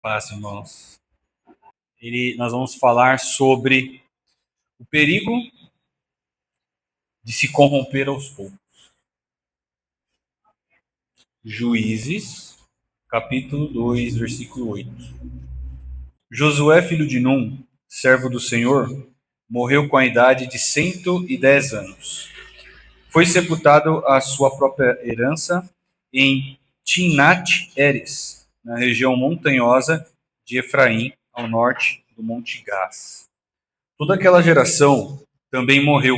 Paz, irmãos. Nós vamos falar sobre o perigo de se corromper aos poucos. Juízes, capítulo 2, versículo 8. Josué, filho de Num, servo do Senhor, morreu com a idade de 110 anos. Foi sepultado a sua própria herança em Timnat-Heres, na região montanhosa de Efraim, ao norte do Monte Gás. Toda aquela geração também morreu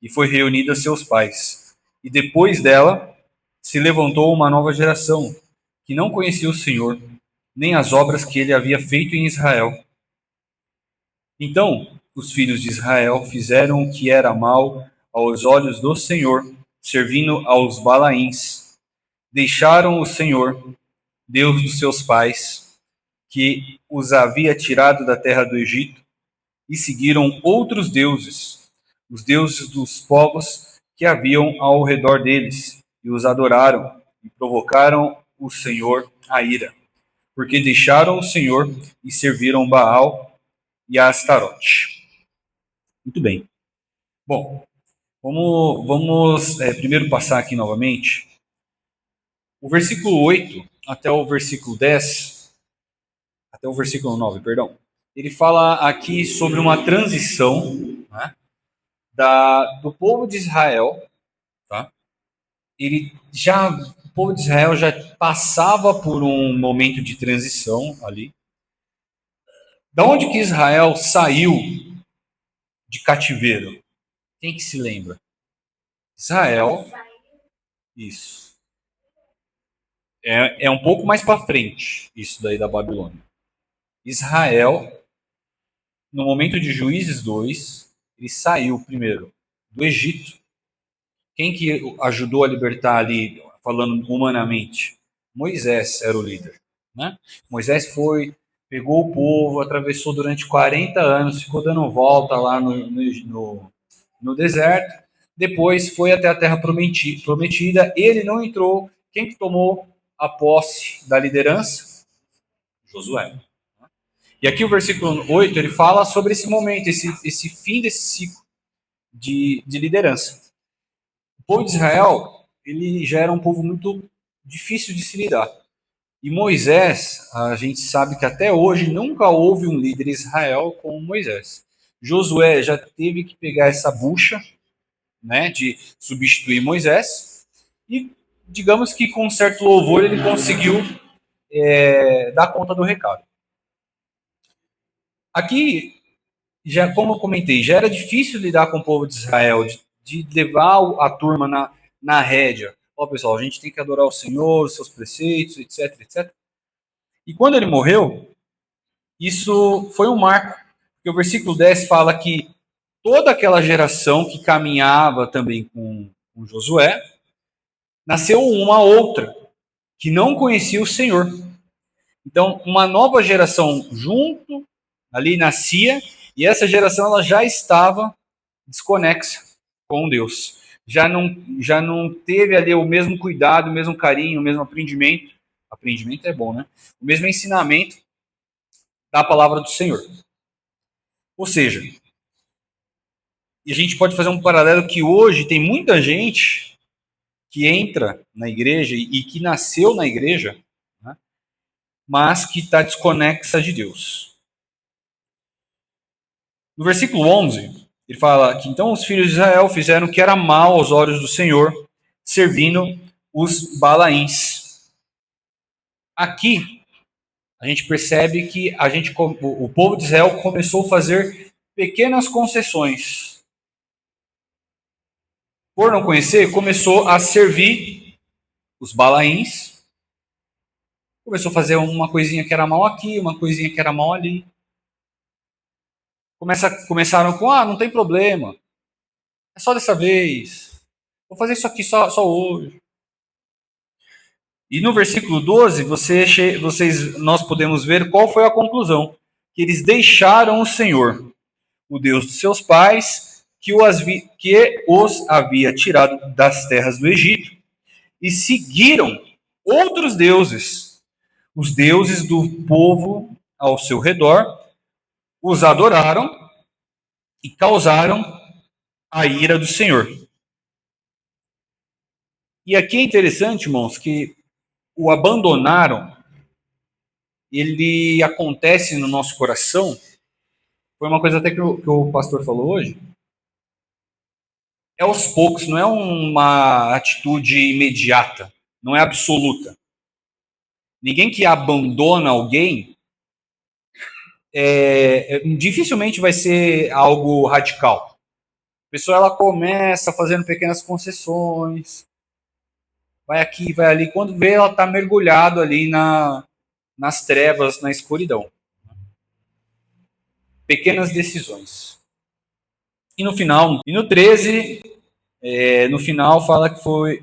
e foi reunida a seus pais. E depois dela se levantou uma nova geração que não conhecia o Senhor, nem as obras que ele havia feito em Israel. Então os filhos de Israel fizeram o que era mal aos olhos do Senhor, servindo aos Balaíns. Deixaram o Senhor, Deus dos seus pais, que os havia tirado da terra do Egito, e seguiram outros deuses, os deuses dos povos que haviam ao redor deles, e os adoraram, e provocaram o Senhor a ira, porque deixaram o Senhor e serviram Baal e a Astarote. Muito bem. Bom, vamos primeiro passar aqui novamente. O versículo 8 até o versículo 10, até o versículo 9, perdão. Ele fala aqui sobre uma transição, né, do povo de Israel, tá? O povo de Israel já passava por um momento de transição ali. Da onde que Israel saiu de cativeiro? Quem que se lembra? Israel, isso. É um pouco mais para frente, isso daí da Babilônia. Israel, no momento de Juízes 2, ele saiu primeiro do Egito. Quem que ajudou a libertar ali, falando humanamente? Moisés era o líder, né? Moisés pegou o povo, atravessou durante 40 anos, ficou dando volta lá no deserto. Depois foi até a terra prometida. Ele não entrou. Quem que tomou a posse da liderança? Josué. E aqui o versículo 8, ele fala sobre esse momento, esse fim desse ciclo de liderança. O povo de Israel, ele já era um povo muito difícil de se lidar. E Moisés, a gente sabe que até hoje nunca houve um líder em Israel como Moisés. Josué já teve que pegar essa bucha, né, de substituir Moisés, e digamos que com certo louvor ele conseguiu dar conta do recado. Aqui, já como eu comentei, já era difícil lidar com o povo de Israel, de levar a turma na rédea. Ó, pessoal, a gente tem que adorar o Senhor, os seus preceitos, etc, etc. E quando ele morreu, isso foi um marco, porque o versículo 10 fala que toda aquela geração que caminhava também com Josué, nasceu uma outra, que não conhecia o Senhor. Então, uma nova geração junto ali nascia, e essa geração ela já estava desconexa com Deus. Já não teve ali o mesmo cuidado, o mesmo carinho, o mesmo aprendimento. Aprendimento é bom, né? O mesmo ensinamento da palavra do Senhor. Ou seja, e a gente pode fazer um paralelo que hoje tem muita gente que entra na igreja e que nasceu na igreja, né, mas que está desconexa de Deus. No versículo 11, ele fala que então os filhos de Israel fizeram o que era mal aos olhos do Senhor, servindo os Balaíns. Aqui, a gente percebe que o povo de Israel começou a fazer pequenas concessões. Por não conhecer, começou a servir os Balaíns, começou a fazer uma coisinha que era mal aqui, uma coisinha que era mal ali. Começaram com, não tem problema, é só dessa vez, vou fazer isso aqui só hoje. E no versículo 12, nós podemos ver qual foi a conclusão. Que eles deixaram o Senhor, o Deus dos seus pais, que os havia tirado das terras do Egito, e seguiram outros deuses, Os deuses do povo ao seu redor os adoraram e causaram a ira do Senhor. E aqui é interessante, irmãos, que o abandonaram, ele acontece no nosso coração. Foi uma coisa até que o pastor falou hoje. É aos poucos, não é uma atitude imediata, não é absoluta. Ninguém que abandona alguém dificilmente vai ser algo radical. A pessoa ela começa fazendo pequenas concessões, vai aqui, vai ali. Quando vê, ela está mergulhado ali nas trevas, na escuridão. Pequenas decisões. E no final, e no 13, no final fala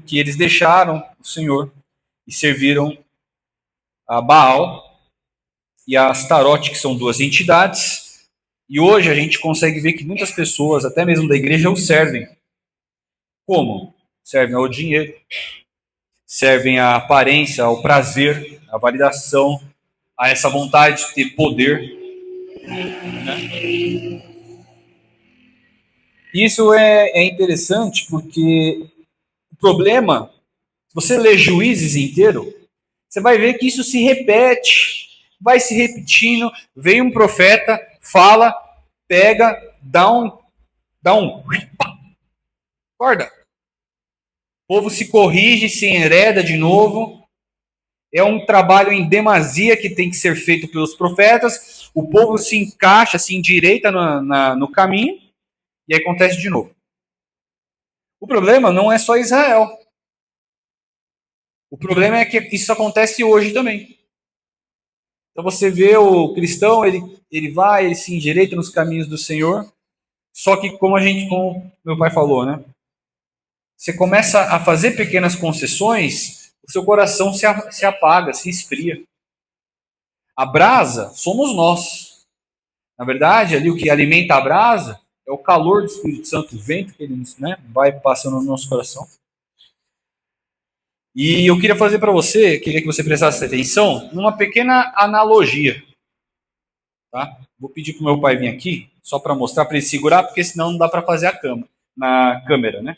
que eles deixaram o Senhor e serviram a Baal e a Astarote, que são duas entidades. E hoje a gente consegue ver que muitas pessoas, até mesmo da igreja, o servem. Como? Servem ao dinheiro, servem à aparência, ao prazer, à validação, a essa vontade de ter poder. Né? Isso é interessante porque o problema, se você ler Juízes inteiro, você vai ver que isso se repete, vai se repetindo. Vem um profeta, fala, pega, dá um, acorda. O povo se corrige, se enreda de novo. É um trabalho em demasia que tem que ser feito pelos profetas. O povo se encaixa, se endireita no caminho e aí acontece de novo. O problema não é só Israel. O problema é que isso acontece hoje também. Então você vê o cristão, ele vai, ele se endireita nos caminhos do Senhor, só que como meu pai falou, né? Você começa a fazer pequenas concessões, o seu coração se apaga, se esfria. A brasa somos nós. Na verdade, ali o que alimenta a brasa é o calor do Espírito Santo, o vento que ele vai passando no nosso coração. E eu queria fazer para você, queria que você prestasse atenção numa pequena analogia. Tá? Vou pedir para o meu pai vir aqui, só para mostrar, para ele segurar, porque senão não dá para fazer na câmera, né?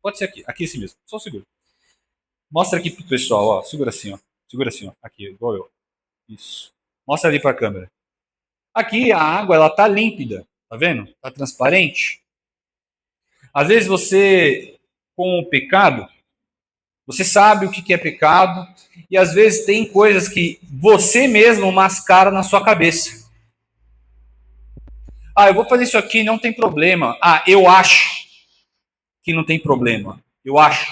Pode ser aqui assim mesmo, só segura. Mostra aqui pro pessoal, ó, segura assim, ó, aqui, igual eu. Isso. Mostra ali para a câmera. Aqui a água, ela tá límpida, tá vendo? Tá transparente. Às vezes você, com o pecado, você sabe o que é pecado, e às vezes tem coisas que você mesmo mascara na sua cabeça. Ah, eu vou fazer isso aqui, não tem problema. Ah, eu acho que não tem problema. Eu acho.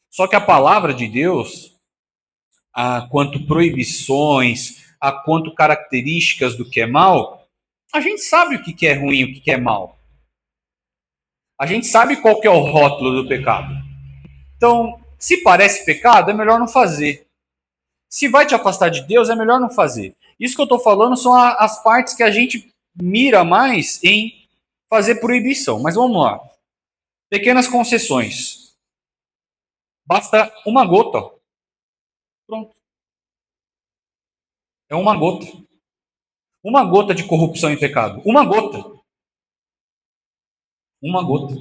Só que a palavra de Deus, quanto proibições, quanto características do que é mal, a gente sabe o que é ruim, o que é mal. A gente sabe qual que é o rótulo do pecado. Então, se parece pecado, é melhor não fazer. Se vai te afastar de Deus, é melhor não fazer. Isso que eu estou falando são as partes que a gente mira mais em fazer proibição. Mas vamos lá. Pequenas concessões. Basta uma gota. Pronto. É uma gota. Uma gota de corrupção e pecado. Uma gota. Uma gota.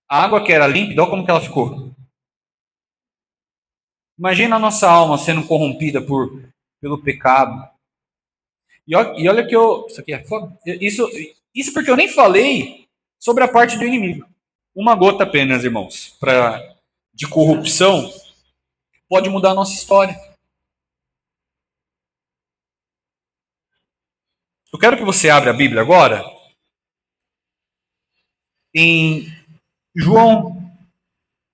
A água que era límpida, olha como que ela ficou. Imagina a nossa alma sendo corrompida pelo pecado. E olha que isso aqui é foda. Isso porque eu nem falei sobre a parte do inimigo. Uma gota apenas, irmãos, de corrupção pode mudar a nossa história. Eu quero que você abra a Bíblia agora em João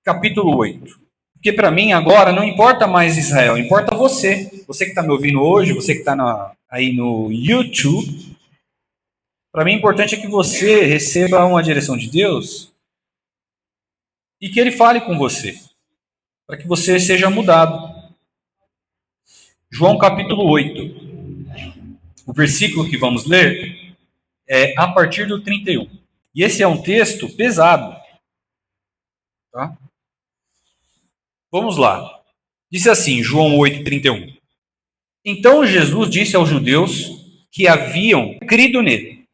capítulo 8. Porque para mim agora não importa mais Israel, importa você. Você que está me ouvindo hoje, você que está aí no YouTube. Para mim, o importante é que você receba uma direção de Deus e que Ele fale com você, para que você seja mudado. João capítulo 8. O versículo que vamos ler é a partir do 31. E esse é um texto pesado. Tá? Vamos lá. Disse assim, João 8:31. Então Jesus disse aos judeus que haviam crido nele: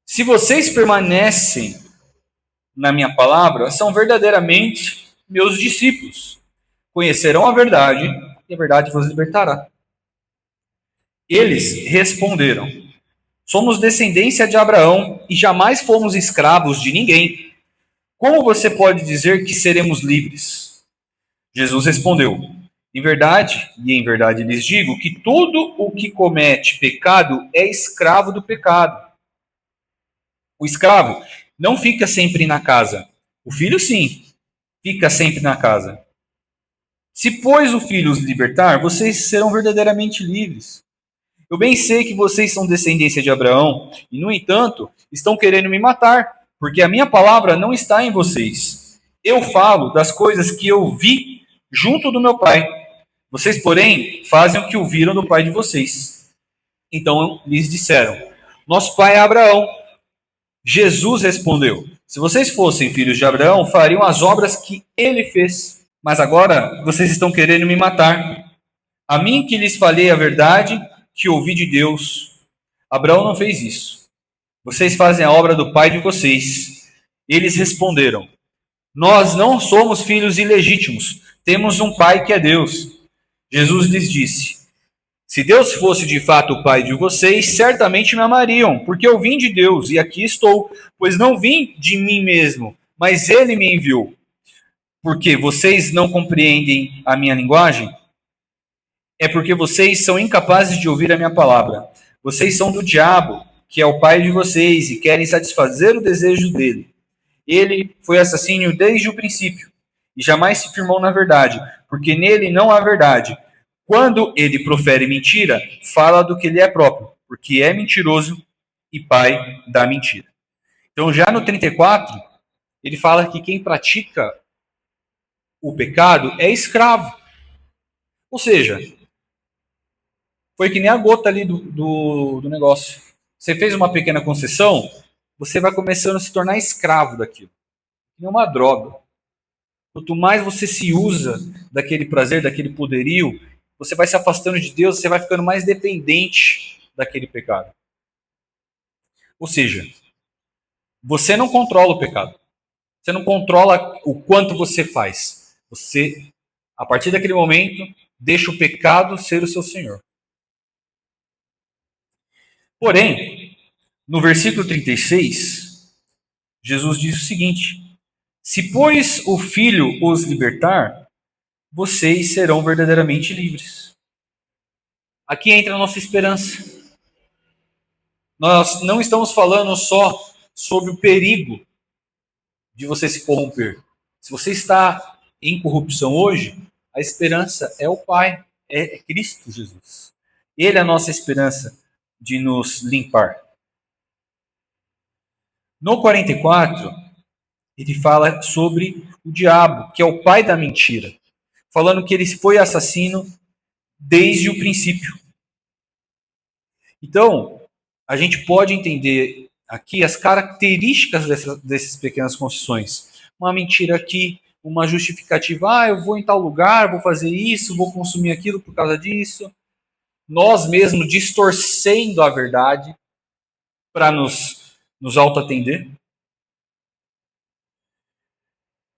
se vocês permanecem na minha palavra, são verdadeiramente meus discípulos. Conhecerão a verdade e a verdade vos libertará. Eles responderam: somos descendência de Abraão e jamais fomos escravos de ninguém. Como você pode dizer que seremos livres? Jesus respondeu: em verdade lhes digo que todo o que comete pecado é escravo do pecado. O escravo não fica sempre na casa. O filho, sim, fica sempre na casa. Se, pois, o filho os libertar, vocês serão verdadeiramente livres. Eu bem sei que vocês são descendência de Abraão e, no entanto, estão querendo me matar, porque a minha palavra não está em vocês. Eu falo das coisas que eu vi junto do meu pai. Vocês, porém, fazem o que ouviram do pai de vocês. Então lhes disseram: nosso pai é Abraão. Jesus respondeu: se vocês fossem filhos de Abraão, fariam as obras que ele fez. Mas agora vocês estão querendo me matar. A mim que lhes falei a verdade que ouvi de Deus. Abraão não fez isso. Vocês fazem a obra do pai de vocês. Eles responderam: nós não somos filhos ilegítimos. Temos um pai que é Deus. Jesus lhes disse: se Deus fosse de fato o pai de vocês, certamente me amariam, porque eu vim de Deus e aqui estou, pois não vim de mim mesmo, mas ele me enviou. Porque vocês não compreendem a minha linguagem? É porque vocês são incapazes de ouvir a minha palavra. Vocês são do diabo, que é o pai de vocês, e querem satisfazer o desejo dele. Ele foi assassino desde o princípio, e jamais se firmou na verdade, porque nele não há verdade. Quando ele profere mentira, fala do que lhe é próprio, porque é mentiroso e pai da mentira. Então, já no 34, ele fala que quem pratica o pecado é escravo. Ou seja, foi que nem a gota ali do negócio. Você fez uma pequena concessão, você vai começando a se tornar escravo daquilo. Que nem uma droga. Quanto mais você se usa daquele prazer, daquele poderio, você vai se afastando de Deus, você vai ficando mais dependente daquele pecado. Ou seja, você não controla o pecado. Você não controla o quanto você faz. Você, a partir daquele momento, deixa o pecado ser o seu senhor. Porém, no versículo 36, Jesus diz o seguinte: se, pois, o Filho os libertar, vocês serão verdadeiramente livres. Aqui entra a nossa esperança. Nós não estamos falando só sobre o perigo de você se corromper. Se você está em corrupção hoje, a esperança é o Pai, é Cristo Jesus. Ele é a nossa esperança de nos limpar. No 44, ele fala sobre o diabo, que é o pai da mentira, falando que ele foi assassino desde o princípio. Então, a gente pode entender aqui as características dessas pequenas concessões. Uma mentira aqui, uma justificativa, eu vou em tal lugar, vou fazer isso, vou consumir aquilo por causa disso. Nós mesmos distorcendo a verdade para nos auto-atender.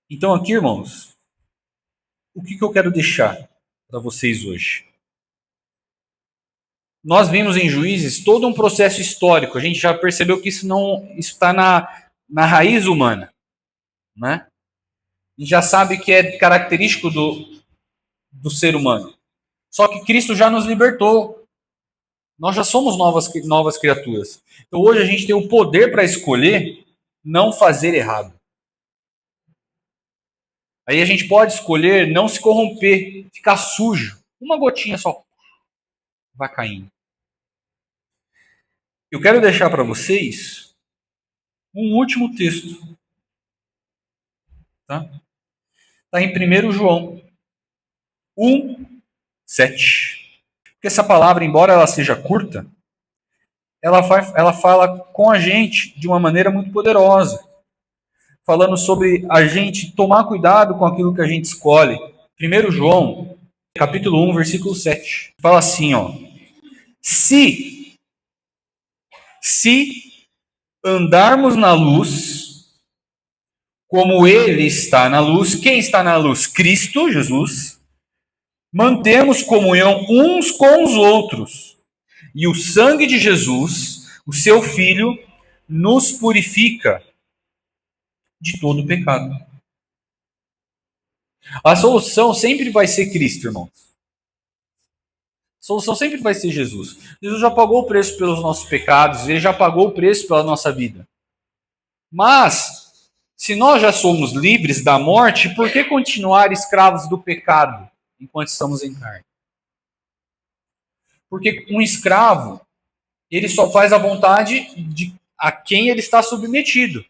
Então aqui, irmãos, o que eu quero deixar para vocês hoje? Nós vimos em Juízes todo um processo histórico. A gente já percebeu que isso está na raiz humana, né? A gente já sabe que é característico do ser humano. Só que Cristo já nos libertou. Nós já somos novas criaturas. Então hoje a gente tem o poder para escolher não fazer errado. Aí a gente pode escolher não se corromper, ficar sujo. Uma gotinha só vai caindo. Eu quero deixar para vocês um último texto. Tá? Está em 1 João 1, 7. Porque essa palavra, embora ela seja curta, ela fala com a gente de uma maneira muito poderosa. Falando sobre a gente tomar cuidado com aquilo que a gente escolhe. 1 João, capítulo 1, versículo 7. Fala assim, ó. Se andarmos na luz, como ele está na luz, quem está na luz? Cristo, Jesus. Mantemos comunhão uns com os outros. E o sangue de Jesus, o seu Filho, nos purifica de todo pecado. A solução sempre vai ser Cristo, irmãos. A solução sempre vai ser Jesus. Jesus já pagou o preço pelos nossos pecados, ele já pagou o preço pela nossa vida. Mas, se nós já somos livres da morte, por que continuar escravos do pecado enquanto estamos em carne? Porque um escravo, ele só faz a vontade de a quem ele está submetido.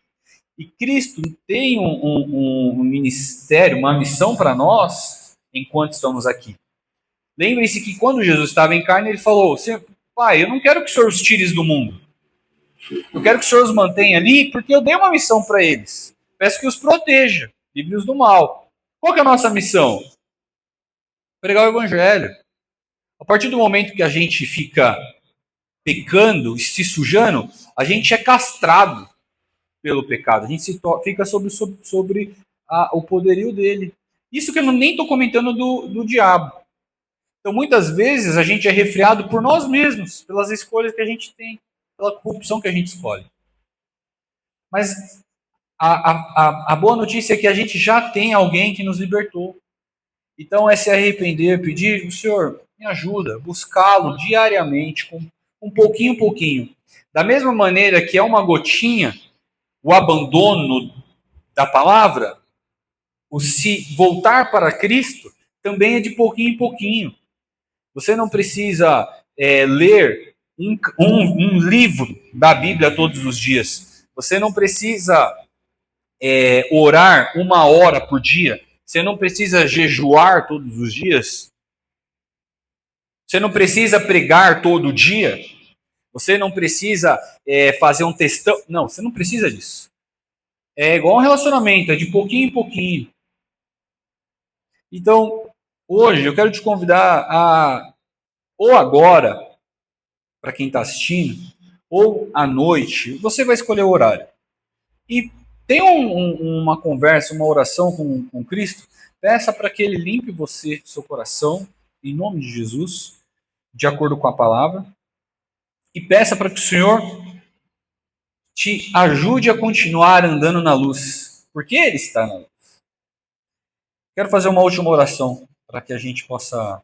E Cristo tem um ministério, uma missão para nós enquanto estamos aqui. Lembre-se que quando Jesus estava em carne, ele falou: Pai, eu não quero que o Senhor os tire do mundo. Eu quero que o Senhor os mantenha ali, porque eu dei uma missão para eles. Peço que os proteja, livre-os do mal. Qual que é a nossa missão? Pregar o Evangelho. A partir do momento que a gente fica pecando, se sujando, a gente é castrado pelo pecado. A gente fica sobre o poderio dele. Isso que eu nem estou comentando do diabo. Então, muitas vezes, a gente é refreado por nós mesmos, pelas escolhas que a gente tem, pela corrupção que a gente escolhe. Mas a boa notícia é que a gente já tem alguém que nos libertou. Então, é se arrepender, pedir: o Senhor, me ajuda, buscá-lo diariamente, com um pouquinho em pouquinho. Da mesma maneira que é uma gotinha, o abandono da palavra, o se voltar para Cristo, também é de pouquinho em pouquinho. Você não precisa ler um livro da Bíblia todos os dias. Você não precisa orar 1 hora por dia. Você não precisa jejuar todos os dias. Você não precisa pregar todo dia. Você não precisa fazer um textão. Não, você não precisa disso. É igual um relacionamento, é de pouquinho em pouquinho. Então, hoje eu quero te convidar ou agora, para quem está assistindo, ou à noite, você vai escolher o horário. E tem uma conversa, uma oração com Cristo, peça para que Ele limpe você, seu coração, em nome de Jesus, de acordo com a palavra, e peça para que o Senhor te ajude a continuar andando na luz, porque Ele está na luz. Quero fazer uma última oração para que a gente possa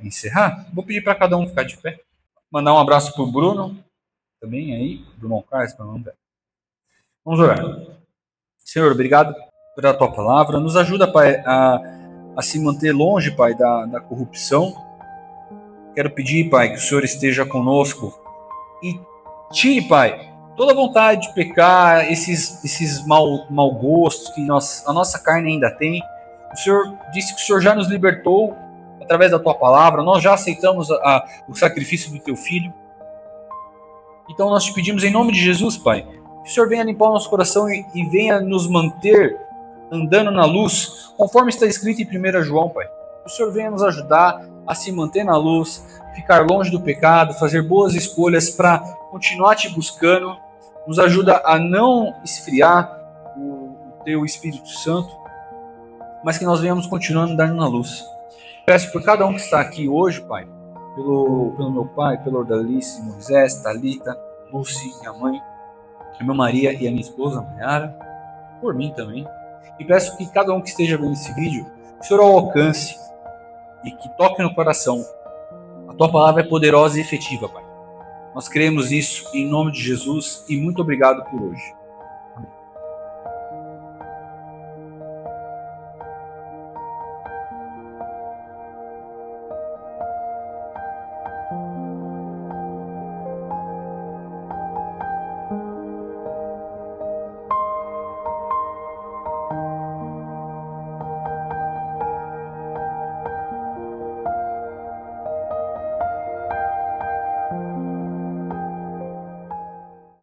encerrar. Vou pedir para cada um ficar de pé. Mandar um abraço para o Bruno, também aí, Bruno Carlos, vamos orar. Senhor, obrigado pela tua palavra. Nos ajuda, Pai, a se manter longe, Pai, da corrupção. Quero pedir, Pai, que o Senhor esteja conosco e tire, Pai, toda vontade de pecar, esses mau gostos que a nossa carne ainda tem. O Senhor disse que o Senhor já nos libertou através da tua palavra. Nós já aceitamos o sacrifício do teu Filho. Então nós te pedimos em nome de Jesus, Pai, que o Senhor venha limpar o nosso coração e venha nos manter andando na luz, conforme está escrito em 1 João, Pai. Que o Senhor venha nos ajudar a se manter na luz, ficar longe do pecado, fazer boas escolhas para continuar te buscando. Nos ajuda a não esfriar o teu Espírito Santo, mas que nós venhamos continuando andando na luz. Peço por cada um que está aqui hoje, Pai, pelo meu pai, pelo Ordalice, Moisés, Thalita, Lucy, minha mãe, a minha Maria e a minha esposa, Mayara, por mim também. E peço que cada um que esteja vendo esse vídeo, que o Senhor ao alcance e que toque no coração. A tua palavra é poderosa e efetiva, Pai. Nós cremos nisso em nome de Jesus e muito obrigado por hoje.